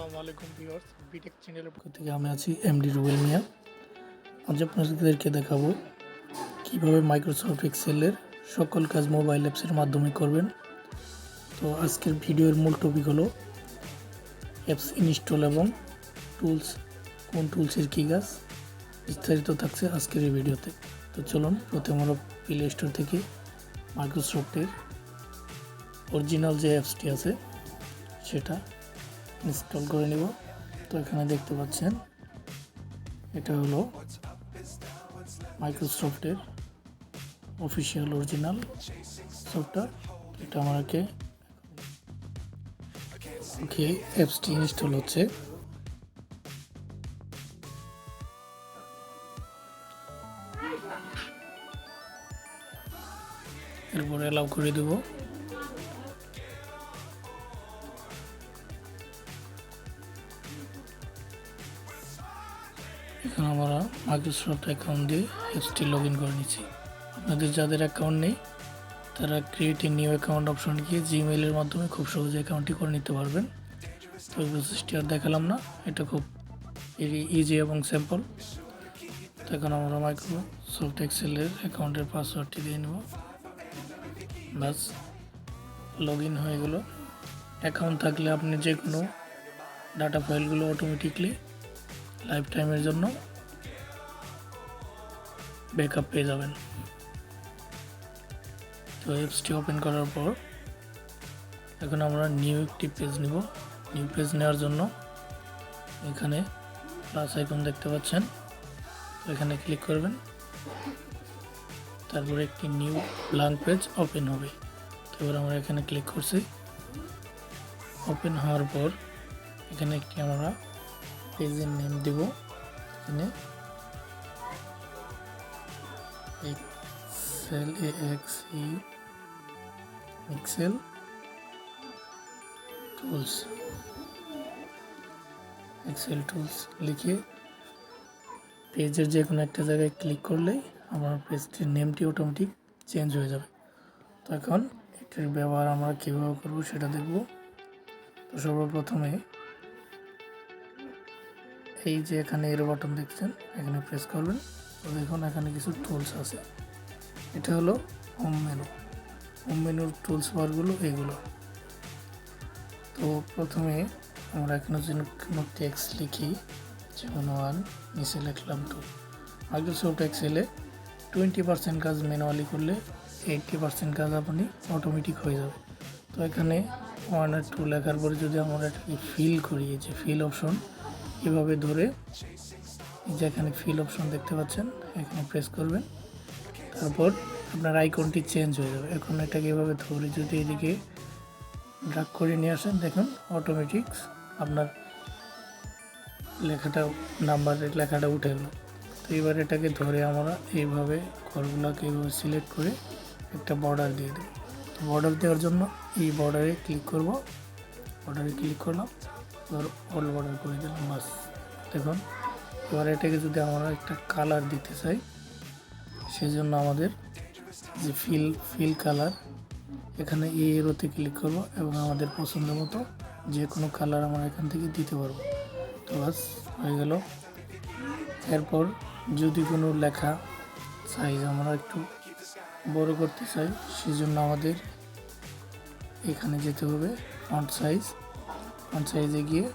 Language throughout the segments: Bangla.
আসসালামু আলাইকুম ভিউয়ার্স, বিটেক চ্যানেলের পক্ষ থেকে আমি আছি এমডি রুবেল মিয়া। আজ আপনাদেরকে দেখাবো কিভাবে মাইক্রোসফট এক্সেলের সকল কাজ মোবাইল অ্যাপসের মাধ্যমে করবেন। তো আজকের ভিডিওর মূল টপিক হলো অ্যাপস ইনস্টল এবং টুলস, কোন টুলসের কী কাজ বিস্তারিত থাকছে আজকের এই ভিডিওতে। তো চলুন প্রথমে আমরা প্লে স্টোর থেকে মাইক্রোসফটের অরিজিনাল যে অ্যাপসটি আছে সেটা ইনস্টল করে নেব। তো এখানে দেখতে পাচ্ছেন এটা হলো মাইক্রোসফটের অফিসিয়াল অরিজিনাল সফটওয়্যার। এটা আমাকে অ্যাপসটি ইনস্টল হচ্ছে। এরপরে অ্যালাউ করে দেব। এখন আমরা মাইক্রোসফট অ্যাকাউন্ট দিয়ে অ্যাপসটি লগ ইন করে নিচ্ছি। আপনাদের যাদের অ্যাকাউন্ট নেই তারা create a new account option গিয়ে জিমেইলের মাধ্যমে খুব সহজে অ্যাকাউন্টটি করে নিতে পারবেন। তো এই প্রসেসটি আর দেখালাম না, এটা খুব ইজি এবং সিম্পল। তো এখন আমরা মাইক্রোসফট এক্সেলের অ্যাকাউন্টের পাসওয়ার্ডটি দিয়ে নেব। বাস লগ ইন হয়ে গেল। অ্যাকাউন্ট থাকলে আপনি যে কোনো ডাটা ফাইলগুলো অটোমেটিকলি লাইফ টাইমের জন্য ব্যাকআপ পেয়ে যাবেন। তো অ্যাপসটি ওপেন করার পর এখন আমরা নিউ একটি পেজ নিব। নিউ পেজ নেওয়ার জন্য এখানে প্লাস আইকন দেখতে পাচ্ছেন, তো এখানে ক্লিক করবেন। তারপরে একটি নিউ ব্ল্যাঙ্ক পেজ ওপেন হবে। তো এবার আমরা এখানে ক্লিক করছি। ওপেন হওয়ার পর এখানে একটি আমরা পেজের নেম দেব। এখানে এক্সেল টুলস লিখে পেজের যে কোনো একটা জায়গায় ক্লিক করলেই আমার পেজটির নেমটি অটোমেটিক চেঞ্জ হয়ে যাবে। তো এখন এটির ব্যবহার আমরা কীভাবে করব সেটা দেখব। তো সর্বপ্রথমে এই যে এখানে এরো বাটন দেখছেন, এখানে প্রেস করবেন। তো দেখুন এখানে কিছু টুলস আছে। এটা হলো হোম মেনুর টুলস বারগুলো এগুলো। তো প্রথমে আমরা এখানে যে কোনো টেক্সট লিখি, যেমন 1, নিচে লিখলাম 2। মাইক্রোসফট এক্সেলে 20% কাজ ম্যানুয়ালি করলে 80% কাজ আপনি অটোমেটিক হয়ে যাবে। তো এখানে 1 আর 2 লেখার পরে যদি আমরা এটাকে ফিল করি, এই যে ফিল অপশন এভাবে ধরে যে এখানে ফিল অপশন দেখতে পাচ্ছেন, এখানে প্রেস করবেন। তারপর আপনার আইকনটি চেঞ্জ হয়ে যাবে। এখন এটাকে এভাবে ধরে যদি এদিকে ড্র্যাগ করে নিয়ে আসেন, দেখুন অটোমেটিক আপনার নাম্বারের লেখাটা উঠে গেল। তো এবার এটাকে ধরে আমরা এইভাবে ঘরগুলোকে এইভাবে সিলেক্ট করে একটা বর্ডার দিয়ে দেব। তো বর্ডার দেওয়ার জন্য এই বর্ডারে ক্লিক করব। বর্ডারে ক্লিক করলাম, এবার অল বর্ডার করে দিলাম। বাস দেখুন এবার এটাকে যদি আমরা একটা কালার দিতে চাই, সেজন্য আমাদের যে ফিল কালার, এখানে এই এরোতে ক্লিক করব এবং আমাদের পছন্দ মতো যে কোনো কালার আমরা এখান থেকে দিতে পারবো। তো বাস হয়ে গেল। এরপর যদি কোনো লেখা সাইজ আমরা একটু বড় করতে চাই, সেজন্য আমাদের এখানে যেতে হবে ফন্ট সাইজে গিয়ে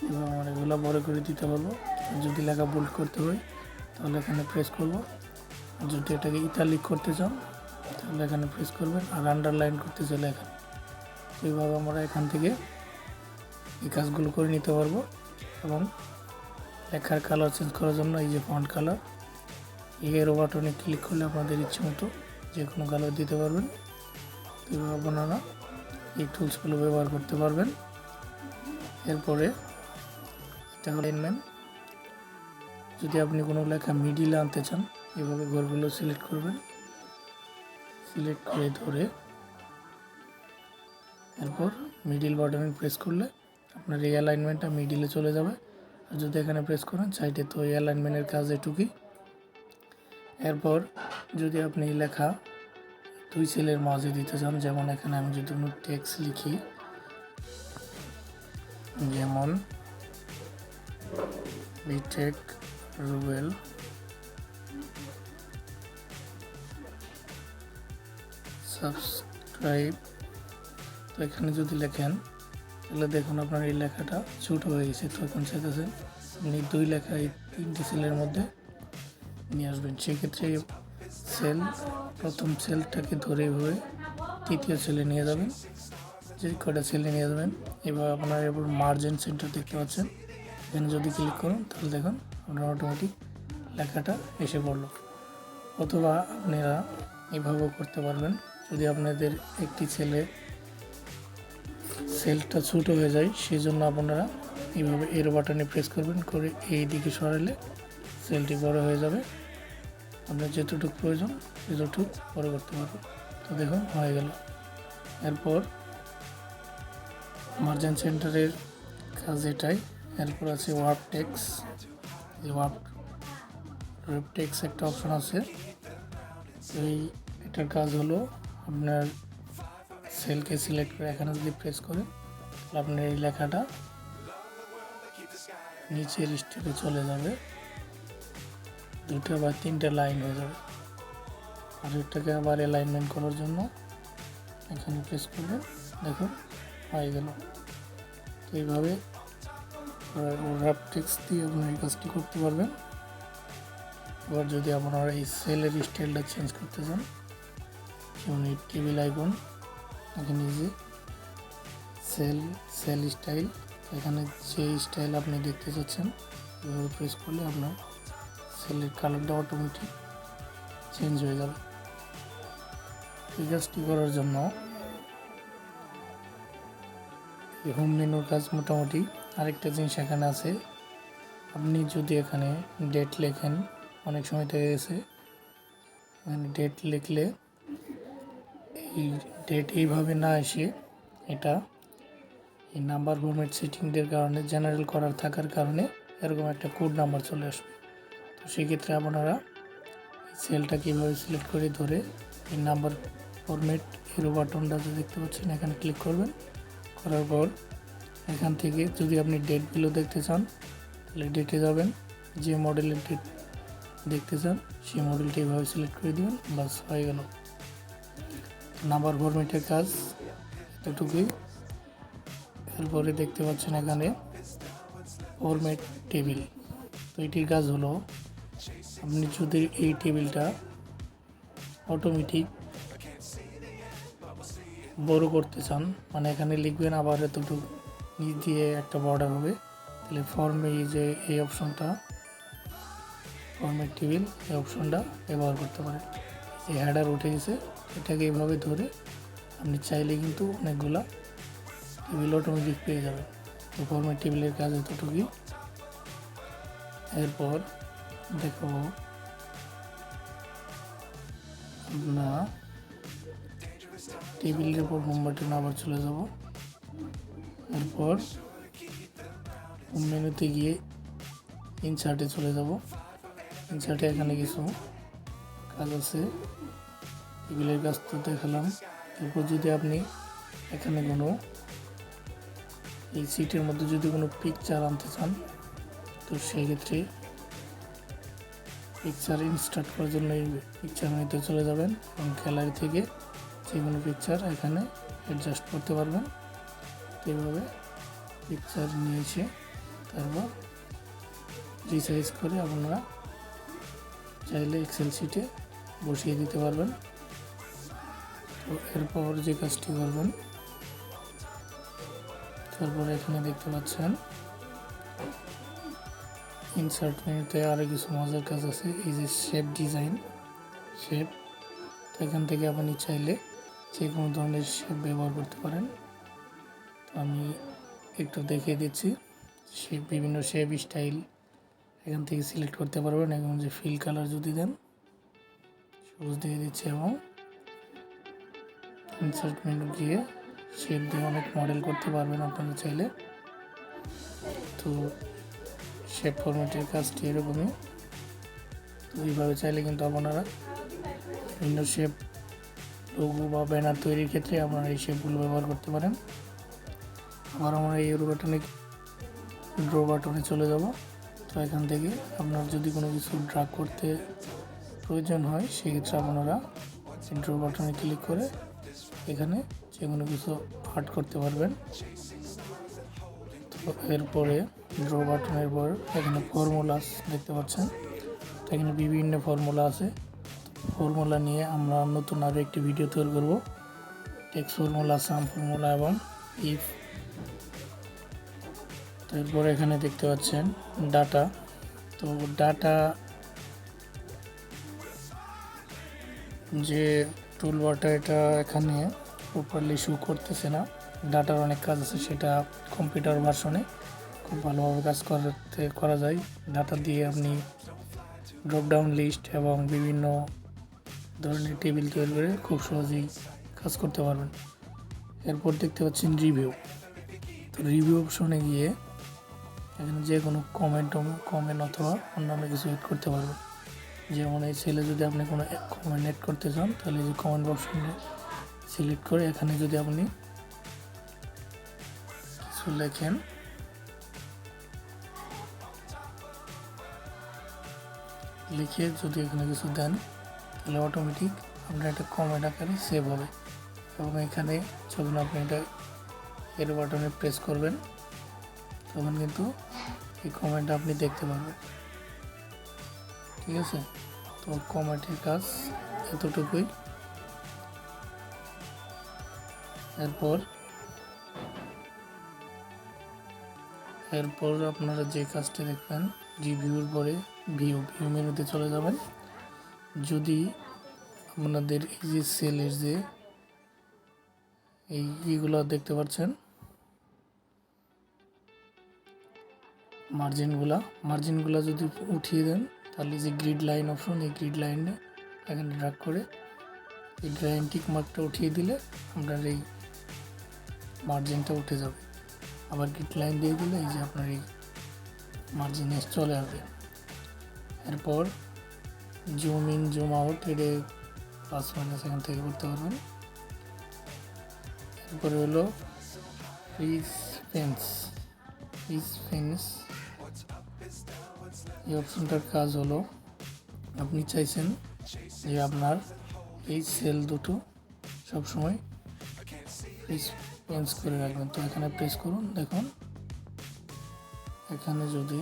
এবং আমরা এগুলো বড় করে দিতে পারবো। যদি লেখা বোল্ড করতে হয় তাহলে এখানে প্রেস করব। যদি এটাকে ইতালিক করতে চান তাহলে এখানে প্রেস করবেন, আর আন্ডারলাইন করতে চাইলে এখানে। এইভাবে আমরা এখান থেকে এই কাজগুলো করে নিতে পারবো। এবং লেখার কালার চেঞ্জ করার জন্য এই যে ফন্ট কালার, এই এরো বাটনে ক্লিক করলে আপনাদের ইচ্ছে মতো যে কোনো কালার দিতে পারবেন। এইভাবে আপনারা এই টুলসগুলো ব্যবহার করতে পারবেন। এরপরে এটা হলো অ্যালাইনমেন্ট। যদি আপনি কোনো লেখা মিডিলে আনতে চান, এভাবে ঘরগুলো সিলেক্ট করবেন, সিলেক্ট করে ধরে এরপর মিডিল বাটনে প্রেস করলে আপনার এই অ্যালাইনমেন্টটা মিডিলে চলে যাবে। আর যদি এখানে প্রেস করেন সাইডে, তো এই অ্যালাইনমেন্টের কাজ এটুকুই। এরপর যদি আপনি লেখা 2 সেলের মাঝে দিতে চান, যেমন এখানে আমি যদি কোনো টেক্সট লিখি, যেমন বিটেক রুবেল সাবস্ক্রাইব। তো এখানে যদি লেখেন তাহলে দেখুন আপনার এই লেখাটা ছোট হয়ে গেছে। তো এখন চাইতেছেন আপনি 2 লেখা এই 3টি সেলের মধ্যে নিয়ে আসবেন। সেক্ষেত্রে প্রথম সেলটাকে ধরে এভাবে তৃতীয় সেলে নিয়ে যাবেন, যে কটা সেলে নিয়ে যাবেন। এবার আপনার এবার মার্জিন সেন্টার দেখতে পাচ্ছেন, এখানে যদি ক্লিক করুন তাহলে দেখুন আপনার অটোমেটিক লেখাটা এসে পড়লো। অথবা আপনারা এভাবেও করতে পারবেন, যদি আপনাদের একটি সেলটা ছোটো হয়ে যায় সেই জন্য আপনারা এইভাবে এর বাটনে প্রেস করবেন, করে এই দিকে সরালে সেলটি বড় হয়ে যাবে। আপনার যতটুকু প্রয়োজন ততটুকু বড় করতে পারবেন। তো দেখুন হয়ে গেল। এরপর মার্জিন সেন্টারের কাজ এটাই। এরপর আছে ওয়ার্প টেক্স। এই ওয়ার্প টেক্স একটা অপশন আছে। এটার কাজ হলো আপনার সেলকে সিলেক্ট করে এখানে যদি প্রেস করে তাহলে আপনার এই লেখাটা নিচের স্টেপে চলে যাবে, 2টা বা 3টা লাইন হয়ে যাবে। আর এটাকে আবার অ্যালাইনমেন্ট করার জন্য এখানে প্রেস করবেন, দেখুন হয়ে গেল। তো এইভাবে ওয়ার্প টেক্স দিয়ে আপনার এই কাজটি করতে পারবেন। এবার যদি আপনারা এই সেলের স্টাইলটা চেঞ্জ করতে চান, যেমন এই টেবিল আইকন, এখানে যে সেল স্টাইল, এখানে যে স্টাইল আপনি দেখতে চাচ্ছেন এভাবে প্রেস করলে আপনার সেলের কালারটা অটোমেটিক চেঞ্জ হয়ে যাবে। এই কাজটি করার জন্য এই হোম মেনুর কাজ মোটামুটি। আরেকটা জিনিস এখানে আছে, আপনি যদি এখানে ডেট লেখেন, অনেক সময় থেকে গেছে এখানে ডেট লিখলে এই ডেট এইভাবে না এসে এটা এই নাম্বার ফরম্যাট সেটিংয়ের কারণে জেনারেল করার থাকার কারণে এরকম একটা কোড নাম্বার চলে আসবে। তো সেক্ষেত্রে আপনারা সেলটা কীভাবে সিলেক্ট করে ধরে এই নাম্বার ফরম্যাট হিরো বাটনটা যে দেখতে পাচ্ছেন এখানে ক্লিক করবেন। করার পর এখান থেকে যদি আপনি ডেটগুলো দেখতে চান তাহলে ডেটে যাবেন, যে মডেলের ডেট দেখতে চান সেই মডেলটি এভাবে সিলেক্ট করে দেবেন, বাস হয়ে গেল। নাম্বার ফরম্যাটের কাজ এতটুকুই। এরপরে দেখতে পাচ্ছেন এখানে ফরম্যাট টেবিল। তো এটির কাজ হলো আপনি যদি এই টেবিলটা অটোমেটিক বড় করতে চান, মানে এখানে লিখবেন আবার এতটুকু নিচ দিয়ে একটা বর্ডার হবে, তাহলে এই অপশনটা ফরম্যাট টেবিল এই অপশনটা ব্যবহার করতে পারেন। এই হেডার উঠে গেছে, এটাকে এইভাবে ধরে আপনি চাইলে কিন্তু অনেকগুলা টেবিল অটোমেটিক পেয়ে যাবেন। তো ফরম্যাট টেবিলের কাজ এতটুকুই। এরপর দেখো আপনার টেবিলের উপর হোম বাটনে আবার চলে যাব। এরপর হোম মেনুতে গিয়ে ইনসার্টে চলে যাব। ইনসার্টে এখানে কিছু কাজ আছে, টেবিলের কাজ তো দেখালাম। এরপর যদি আপনি এখানে কোনো এই সিটের মধ্যে যদি কোনো পিকচার আনতে চান, তো সেক্ষেত্রে পিকচার ইনস্টার্ট করার জন্য এই পিকচার মেনুতে চলে যাবেন এবং গ্যালারি থেকে যে কোনো পিকচার এখানে অ্যাডজাস্ট করতে পারবেন। এইভাবে পিকচার নিয়ে এসে তারপর রিসাইজ করে আপনারা চাইলে এক্সেল শিটে বসিয়ে দিতে পারবেন। তো এরপর যে কাজটি করবেন, তারপরে এখানে দেখতে পাচ্ছেন ইনসার্ট মেনুতে আরও কিছু মজার কাজ আছে। এই যে শেপ ডিজাইন শেপ, তো এখান থেকে আপনি চাইলে যে কোনো ধরনের শেপ ব্যবহার করতে পারেন। তো আমি একটু দেখিয়ে দিচ্ছি। বিভিন্ন শেপ স্টাইল এখান থেকে সিলেক্ট করতে পারবেন। এখন যে ফিল কালার যদি দেন সবুজ দিয়ে দিচ্ছি, এবং ইনসার্ট মেনু গিয়ে শেপ দিয়ে অনেক মডেল করতে পারবেন আপনারা চাইলে। তো শেপ ফরম্যাটের কাজটি এরকমই। তো এইভাবে চাইলে কিন্তু আপনারা বিভিন্ন শেপ লোগো বা ব্যানার তৈরির ক্ষেত্রে আপনারা এই শেপগুলো ব্যবহার করতে পারেন। আবার আমরা এই ড্র বাটনে চলে যাব। তো এখান থেকে আপনার যদি কোনো কিছু ড্রাগ করতে প্রয়োজন হয় সেক্ষেত্রে আপনারা ড্র বাটনে ক্লিক করে এখানে যে কোনো কিছু আর্ট করতে পারবেন। তো এরপরে ড্র বাটনের পর এখানে ফর্মুলা দেখতে পাচ্ছেন, এখানে বিভিন্ন ফর্মুলা আছে। ফর্মুলা নিয়ে আমরা নতুন আরও একটি ভিডিও তৈরি করব। টেক্সট ফর্মুলা, সাম ফর্মুলা এবং ইফ। তারপর এখানে দেখতে পাচ্ছেন ডাটা। তো ডাটা যে টুলবারটা এটা এখানে প্রপারলি শো করতেছে না। ডাটার অনেক কাজ আছে, সেটা কম্পিউটার ভার্সনে খুব ভালোভাবে কাজ করা যায়। ডাটা দিয়ে আপনি ড্রপডাউন লিস্ট এবং বিভিন্ন ধরনের টেবিল তৈরি করে খুব সহজেই কাজ করতে পারবেন। এরপর দেখতে পাচ্ছেন রিভিউ। তো রিভিউ অপশনে গিয়ে এখানে যে কোনো কমেন্ট অথবা অন্যান্য কিছু এড করতে পারবেন। যেমন এই সেলে যদি আপনি কোনো কমেন্ট এড করতে চান তাহলে যে কমেন্ট অপশনে সিলেক্ট করে এখানে যদি আপনি কিছু লেখেন, লিখে যদি এখানে কিছু দেন তাহলে অটোমেটিক আপনার একটা কমেন্ট আকারে সেভ হবে। এবং এখানে যখন আপনি এটা এর বাটনে প্রেস করবেন তখন কিন্তু এই কমেন্টটা আপনি দেখতে পারবেন। ঠিক আছে, তো কমেন্টের কাজ এতটুকুই। এরপর আপনারা যে কাজটি দেখবেন, রিভিউর পরে ভিউ মেনুতে চলে যাবেন। যদি আপনাদের এই যে সেলের যে এইগুলো দেখতে পাচ্ছেন মার্জিনগুলো যদি উঠিয়ে দেন তাহলে যে গ্রিড লাইন অপশন, এই গ্রিড লাইনে এখানে ড্র্যাগ করে এই ড্রাইং টিক মার্কটা উঠিয়ে দিলে আপনার এই মার্জিনটা উঠে যাবে। আবার গ্রিড লাইন দিয়ে দিলে এই যে আপনার এই মার্জিনে চলে আসবে। এরপর জুম ইন জুম আউট এটা প্লাস মাইনাস এখান থেকে করতে পারবেন। এরপরে হলো ফ্রিজ ফেন্স। এই অপশনটার কাজ হলো আপনি চাইছেন যে আপনার এই সেল দুটো সবসময় ফ্রিজ ফেন্স করে রাখবেন। তো এখানে প্রেস করুন, দেখুন এখানে যদি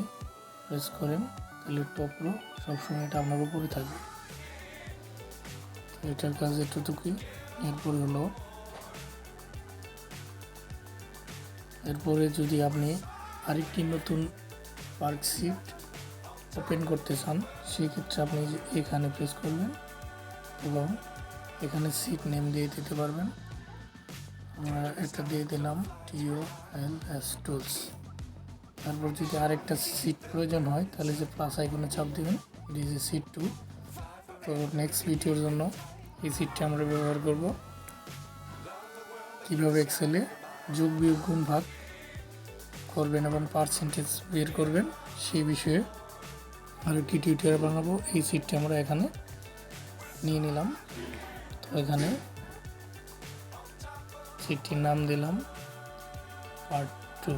প্রেস করেন তাহলে টপ রো সবসময় এটা আপনার উপরে থাকবে। এটার কাজ এতটুকুই। এরপরে যদি আপনি আরেকটি নতুন ওয়ার্কশিট ওপেন করতে চান সেক্ষেত্রে আপনি এখানে প্রেস করবেন এবং এখানে সিট নেম দিয়ে দিতে পারবেন। আমরা এটা দিয়ে দিলাম TOLS টুলস। তারপর যদি আরেকটা সিট প্রয়োজন হয় তাহলে যে প্লাস আইকনে চাপ দেবেন, এই যে সিট 2। তো নেক্সট ভিডিওর জন্য এই সিটটা আমরা ব্যবহার করব, কীভাবে এক্সেলে যোগ বিয়োগ গুণ ভাগ করবেন এবং পার্সেন্টেজ বের করবেন সেই বিষয়ে আর একটি টিউটোরিয়াল বানাবো। এই সিটটা আমরা এখানে নিয়ে নিলাম। তো এখানে সিটটির নাম দিলাম পার্ট 2।